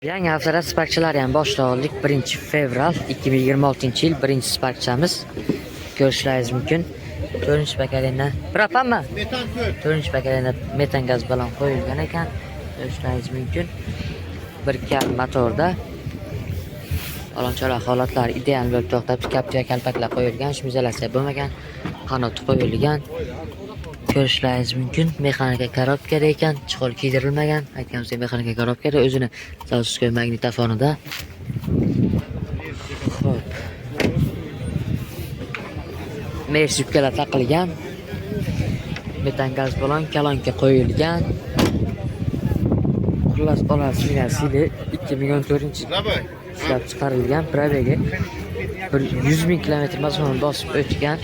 Yangi haftada sparkchalar ham boshladik. 1-fevral 2026 yil birinchi sparkchamiz. Ko'rishlaringiz mumkin. 4-pakalenda propanmi? Metan 4. 4-pakalenda metan gaz bilan qo'yilgan ekan. Ko'rishlaringiz mumkin. 1.5 motorda olonchalar holatlari ideal bo'lib to'xtab, kapcha kalpaklar qo'yilgan, shmizalatsiya bo'lmagan, qanot qo'yilgan. Ko'rishlaringiz mumkin. Mexanika korobkada ekan, chiqol kiydirilmagan. Aytganimdek mexanika korobkada o'zini zavodskiy magnitofonida. Xo'p. Mesh yubkalar taqilgan. Metan gaz bilan kalonka qo'yilgan. Xullas olasili 2014-yil ishlab chiqarilgan probegi 100.000 km masofani bosib o'tgan.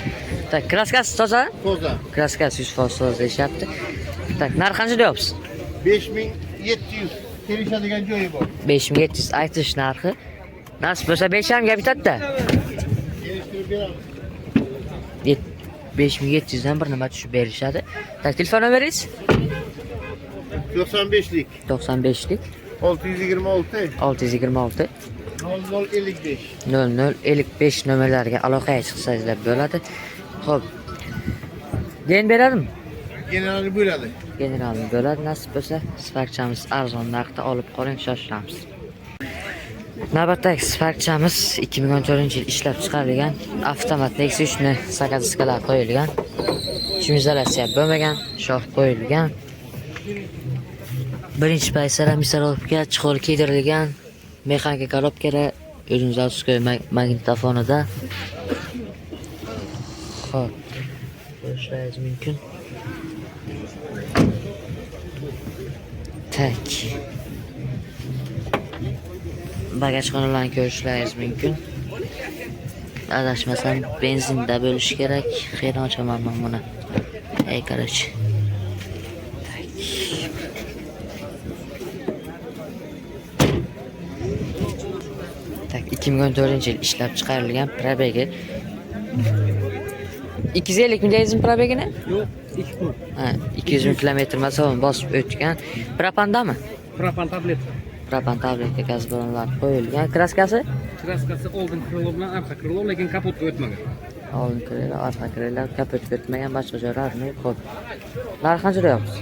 Tak, kraskasi toza? Toza. Kraskasi 100% toza deyapti. Tak, narx qancha deyapsiz? 5700. Kelishadigan joyi bor. 5700 aytish narxi. Nasib bo'lsa 5 ga bitadi-da. Kelishtirib beramiz. 5700 dan bir nima tushib berishadi. Tak, telefon nomeringiz? 95lik. 95lik 626 626 0055. 0055 nomerlarga aloqaga chiqsangizlar bo'ladi. Xo'p. Den beradimi? Generalni bo'ladi. Generalni bo'ladi. Nasib bo'lsa, sparkchamiz arzon narxda olib qoling, shoshilamiz. Navbatdagi sparkchamiz 2014-yil ishlab chiqarilgan avtomat Nexus 3 8 diskalar qo'yilgan. Shmizalatsiya bo'lmagan, shoh qo'yilgan. Birinchi paysara misarovka chiqol kiydirilgan, mexanika korobkada o'zini zavodskiy magnitofonida. Xo'p. Ko'rishlaringiz mumkin. Tak. Bagajxonalarni ko'rishlaringiz mumkin. Adashmasam benzinda bo'lishi kerak. Xeyr ochaman men buni. Ey qarach. Tak, 2014-yil ishlab chiqarilgan probegi 250 ming deysizmi probegini? Yo'q, 2 kun. Ha, 200 ming kilometr masofani bosib o'tgan. Propandami? Propan tabletka. Propan tabletka gaz ballonlar qo'yilgan. Kraskasi? Kraskasi oldin krilo bilan orqa krilo, lekin kapotga o'tmagan. Oldin krilo, orqa krilo kapotga o'tmagan, boshqa joylarni qo'yib. Narx qancha deyapsiz?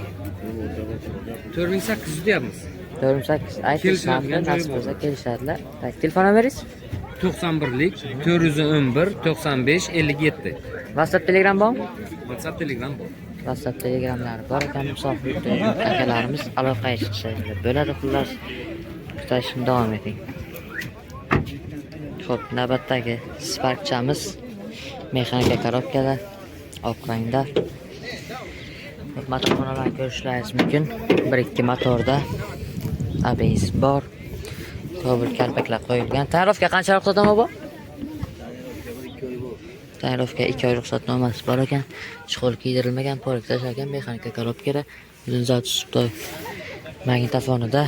4800 deyapmiz. 48 aytish narxi nasib bo'lsa kelishadilar. Tak, telefon nomeringiz? 91lik 411 95 57. WhatsApp, Telegram bormi? WhatsApp, Telegram bor. WhatsApp, Telegramlari bor ekan, musofirda akalarimiz aloqaga chiqishadi. Bo'ladi, xullas. Kutishni davom eting. Xo'p, navbatdagi sparkchamiz mexanika korobkada, oq rangda. Motorxonalarni ko'rishlaringiz mumkin. 1-2 motorda ABS bor. Tobul kalpaklar qo'yilgan. Tayyorlovga qancha ruxsatnoma bor? Tayyorlovga 2 oy ruxsatnomasi bor ekan. Chiqol kiydirilmagan, polik tashlagan mexanika korobkada, o'zini zavodskiy magnitofonida.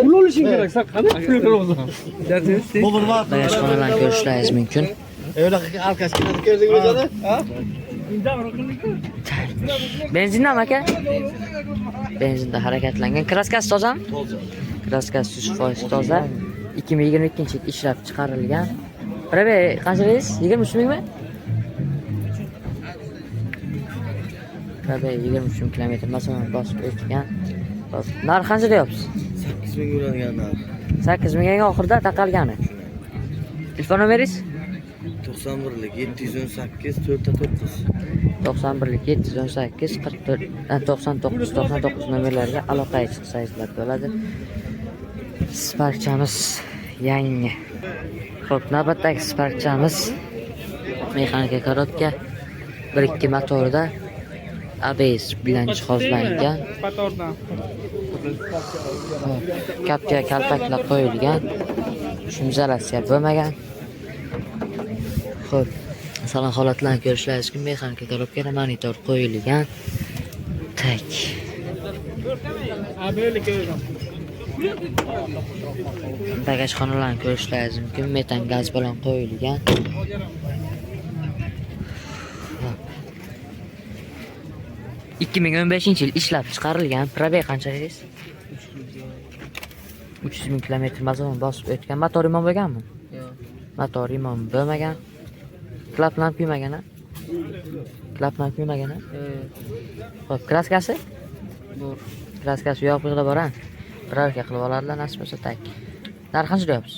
Pul olishing kerak, sen qanday pul olasan? Bagajxonalarni ko'rishlaringiz mumkin. Arkasiga ko'rdingmi o'zini? Ha? Benzinnami aka? Benzinda harakatlangan. Kraskasi tozami? Toza. Kraskasi 100% toza. 2022-yil ishlab chiqarilgan. Probe qancha deysiz? 23 mingmi? Probe 23 ming kilometr masofani bosib o'tgan. Narx qancha deyapsiz? 8 ming bo'lgan narx. 8 mingga oxirida taqalgani. Telefon nomeringiz? 91lik 718 409. 91lik 718 44 99 nomerlarga aloqaga chiqsangizlar bo'ladi. Sparkchamiz yangi. Xo'p, navbatdagi sparkchamiz mexanika korobka 1-2 motorda ABS bilan jihozlangan. Kapcha kalpaklar qo'yilgan. Shmizalatsiya bo'lmagan. Xo'p, salon holatlarini ko'rishlaringiz mumkin. Mexanika korobkada monitor qo'yilgan. Tak. Bagajxonalarni ko'rishlaringiz mumkin. Metan gaz bilan qo'yilgan. 2 2015-yil ishlab chiqarilgan. Probeg qancha dedingiz? 300 ming kilometr mazmun bosib o'tgan. Motor imon bo'lganmi? Yo'q. Motor imon bo'lmagan. Klaplan kuymagan, ha? Klaplan kuymagan, ha? Xo'p, kraskasi? Bor. Kraskasi yo'q bo'lsa bor, ha? Birorga qilib oladilar, nasib bo'lsa tak. Narx qancha deyapsiz?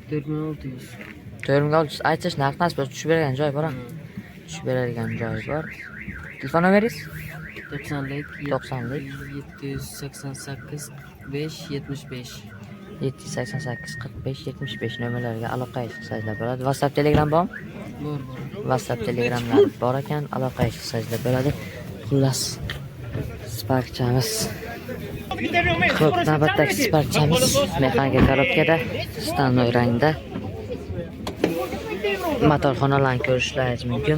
4600. 4600 aytish narx nasib bo'lsa tushib beradigan joy bor, ha? Tushib beradigan joy bor. Telefon nomeringiz? 90lik 90lik 788 5 75. 788 45 75 nomerlarga aloqaga chiqsanglar bo'ladi. WhatsApp, Telegram bormi? Bor. WhatsApp, Telegramlar bor ekan, aloqaga chiqsanglar bo'ladi. Xullas, Sparkchamiz. Xo'p, navbatdagi Sparkchamiz mexanika korobkada, stanoy rangda. Motorxonalarni ko'rishlaringiz mumkin.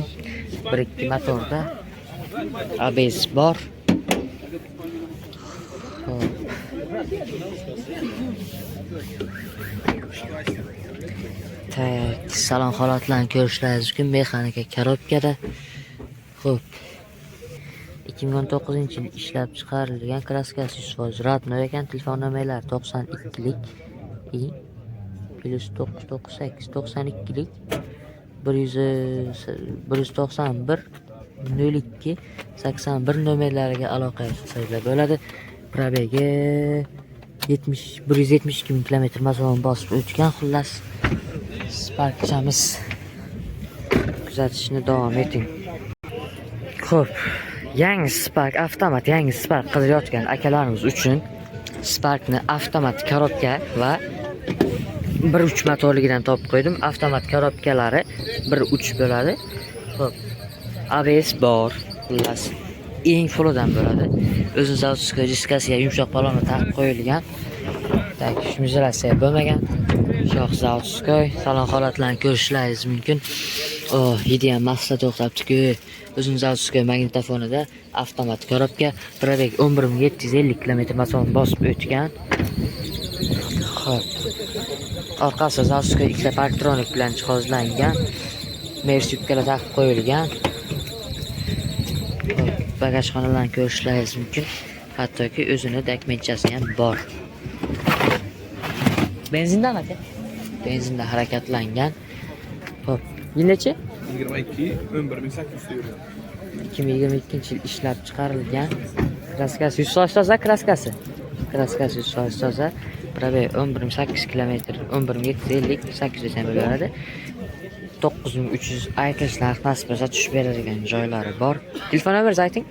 1-2 motorda ABS bor. Xo'p. Tak, salon holatlarni ko'rishlaringiz mumkin mexanika korobkada. Xo'p. 2019-yil ishlab chiqarilgan, kraskasi 100% radnoy ekan. Telefon nomerlari 92lik +998 92lik 191 02 81 nomerlariga aloqaga chiqsanglar bo'ladi. Probegi 172 ming kilometr mazmun bosib o'tgan. Xullas, Sparkchamiz. Kuzatishni davom eting. Xo'p, yangi Spark avtomat, yangi Spark qidirayotgan akalarimiz uchun Sparkni avtomat korobka va 1.3 motorligidan topib qo'ydim. Avtomat korobkalari 1.3 bo'ladi. Xo'p, ABS bor. Xullas, eng fulidan bo'ladi. O'zi zavodskiy diskasiga yumshoq balonni taqib qo'yilgan. Tak, shmizlatsiya bo'lmagan. Shox zavodskiy, salon holatlarini ko'rishlaringiz mumkin. Hidi ham maqsad to'xtabdi-ku. O'zim zavodskiy magnitofonida avtomat korobka, probeg 11750 km mazmun bosib o'tgan. Xo'p. Orqasi zavodskiy ikkita parktronik bilan jihozlangan. Mersyubkalar taqib qo'yilgan. Bagajxonalarni ko'rishlaringiz mumkin. Hattoki o'zini dokumentchasi ham bor. Benzindan aka? Benzinda harakatlangan. Xo'p, yil nechi? 22 11800 euro. 2022-yil ishlab chiqarilgan. Kraskasi 100% toza, kraskasi. Kraskasi 100% toza. Probeg 118 km, 11750 800 ham bo'ladi. 9300 aytish narx nasib bo'lsa tushib beradigan joylari bor. Telefon nomeringizni ayting.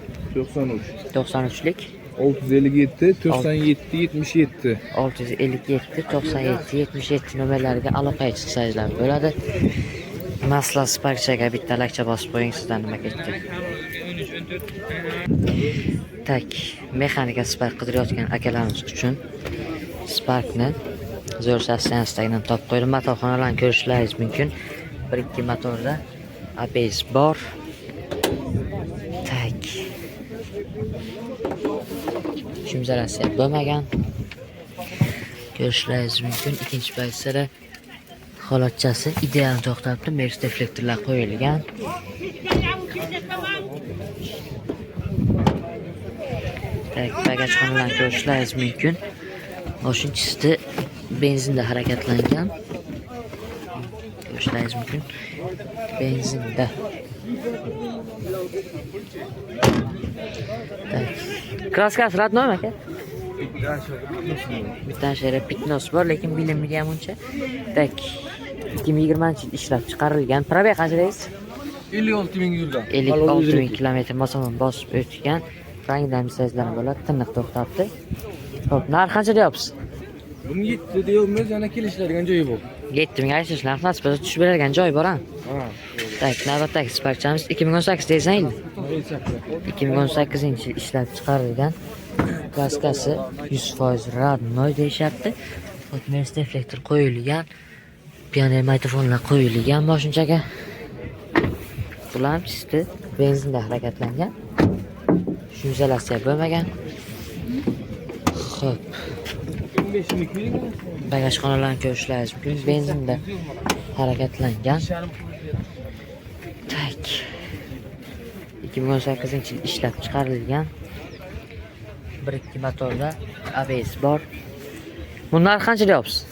93lik 657 97 77. 657 97 77 nomerlariga aloqaga chiqsanglar bo'ladi. Masla Sparkchaga bitta lakcha bosib qo'ying, sizdan nima ketdi. Tak, mexanika Spark qidirayotgan akalarimiz uchun Sparkni zo'r stansiyasidan topib qo'ydim. Motorxonalarni ko'rishlaringiz mumkin. 1-2 motorda ABS bor. Tak. Shimzalasiya bo'lmagan. Ko'rishlaringiz mumkin. Ikkinchi pozitsiyada holatchasi ideal to'xtabdi. Merz deflektorlar qo'yilgan. Tak, bagajxonalarni ko'rishlaringiz mumkin. Mashina chisti benzinda harakatlangan. Ko'rishlaringiz mumkin. Benzinda. Tak. Kraskasi radnoymi aka? Bitta shara pitnos bor, lekin bilimligi ham uncha. Tak. 2020-yil ishlab chiqarilgan. Probeg qancha deysiz? 56000 yurgan. 56000 km mazmun bosib o'tgan. Rangdan misajlar bo'ladi, tiniq to'xtabdi. Xo'p, narx qancha deyapsiz? Buni 7 deyapmiz, yana kelishadigan joyi bor. 7000 aytish narx nasib bo'lsa tushib beradigan joy bor, ha? Tak, navbatdagi Sparkchamiz 2018 deysan. 2018-yil ishlab chiqarilgan. Kraskasi 100% radnoy deyapti. Merz deflektor qo'yilgan. Pioner mikrofonlar qo'yilgan mashinaga. Bular chisti benzinda harakatlangan. Shimzalasiya bo'lmagan. Xo'p. Bagajxonalarni ko'rishlaringiz mumkin. Benzinda harakatlangan. Tak. 2018-yil ishlab chiqarilgan 1.2 motorda ABS bor. Buni narxi qancha deyapsiz?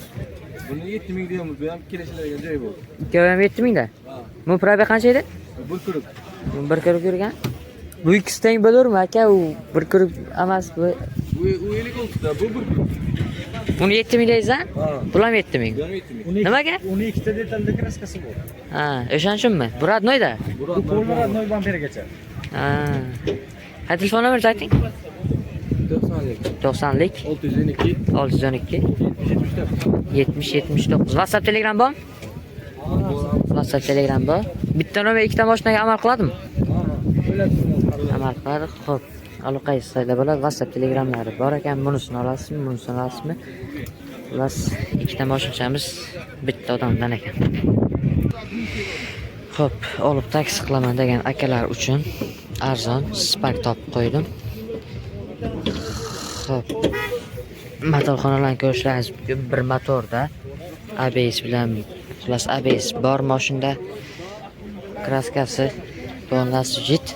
Buni 7000 deymiz. Bu ham kelishiladigan joyi bor. Ikkovi ham 7000 da. Bu probeg qancha edi? Bir kurup. Bu bir kirib yurgan. Bu ikkisi teng bo'lavermi aka? U bir kirib emas bu. Bu 50 olsa bu bir kurup. Buni 7000 deysiz-a? Ha. Bu ham 7000. Bu ham 7000. Nimaga? Uni ikkita detalda kraskasi bor. Ha, o'shaning uchunmi? Bu radnoyda. Bu Bu qo'llar noy bamperigacha. Ha. Ha, telefon nomeringizni ayting. 90lik 612 612 70 79. WhatsApp, Telegram bormi? WhatsApp, Telegram bor. Bitta nomer ikkita mashinaga amal qiladimi? Amal qiladi. Xo'p. Aloqangiz sayda bo'ladi. WhatsApp, Telegramlari bor ekan. Bunisini olasizmi, bunisini olasizmi? Xullas, ikkita mashinamiz bitta odamdan ekan. Xo'p, olib taksi qilaman degan akalar uchun arzon Spark topib qo'ydim. Xo'p. Motorxonalarni ko'rishlaringiz mumkin. Bir motorda ABS bilan, xullas ABS bor mashinada. Kraskasi Honda Jet.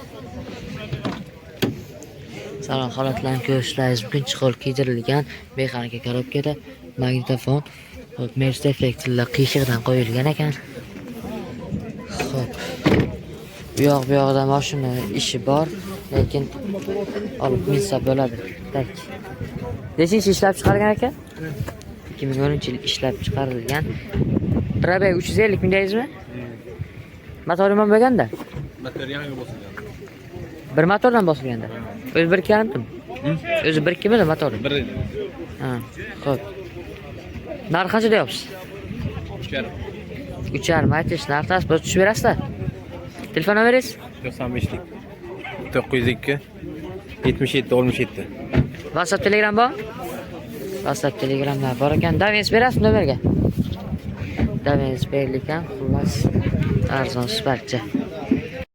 Salon holatlarini ko'rishlaringiz mumkin. Chiqol kiydirilgan, mexanika korobkada, magnitofon, xo'p, Mercedes reflektorlar qiyshig'idan qo'yilgan ekan. Xo'p. Bu yoqda mashina ishi bor, lekin olib minsa bo'ladi. Tak. Nechinchi ishlab chiqargan aka? 2010-yil ishlab chiqarilgan. Probeg 350 ming deysizmi? Motori ham bo'lganda? Motor yangi bo'lsin. Bir motordan bosilganda. O'zi 1.5 mi? O'zi 1.2 mi motori? 1 edi. Ha, xo'p. Narxi qancha deyapsiz? 3,5. 3,5 aytish narxi biz tushib berasizlar. Telefon nomeringiz? 95lik 902 77 67. WhatsApp, Telegram bor? WhatsApp, Telegramlar bor ekan. Davens berasiz nomerga? Davens berilgan, xullas arzon Sparkcha.